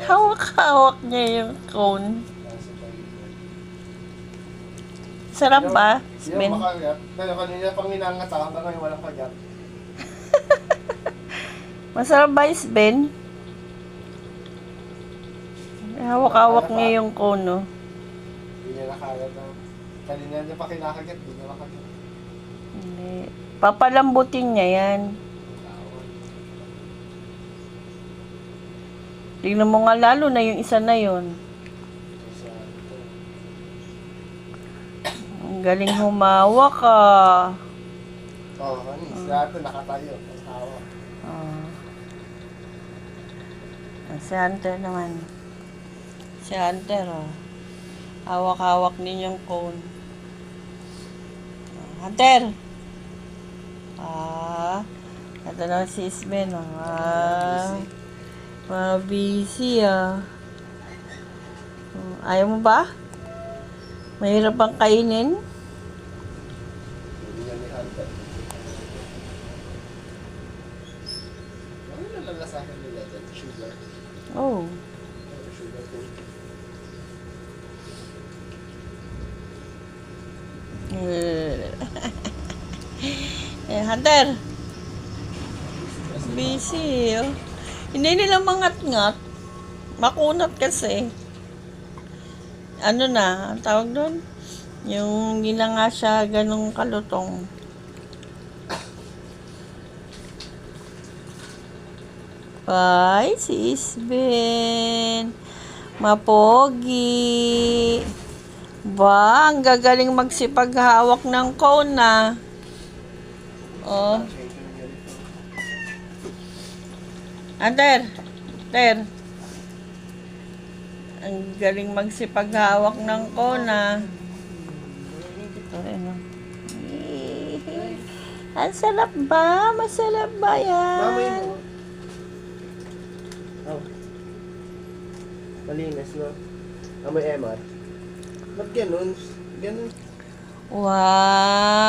Hawak-hawak niya yung cone. Sarap ba, Yung Sven? makagat. Pero kanina pang inangata hanggang ngayon walang kagat. Masarap ba, Sven? Hawak-hawak niya yung cone, no? Hindi niya nakagat. Kanina niya pa kinakagat, hindi niya makagat. Hindi. Papalambutin niya yan. Tingnan mo nga lalo na yung isa na yon. Ang galing humawak ka. Oo, kanis. Lahat na nakatayo. Ang tawa. Oh. Si Hunter naman. Si Hunter, oh. Hawak-hawak din yung cone. Hunter! Ito na si Sven, oh. Busy, ah. Ayaw mo ba? Mahirap bang kainin? Hindi niya ni Hunter. Ano na lalasahan nila dyan? Sugar. Oh. Sugar coat. Hunter! Busy, oh. Hindi nila mangat-ngat. Makunat kasi. Ano na, ang tawag doon? Yung hindi na nga siya ganong kalutong. Ay, si Isben. Mapogi. Ba, ang gagaling magsipaghawak ng cone na. Oh. Hunter! Hunter! Ang galing magsipaghawak ng kona. Ito rin, oh. Ang sarap ba? Masarap ba yan? Mamay mo. Oh. Malinis, no? Amoy MR. Ba't ganun? Ganun. Wow!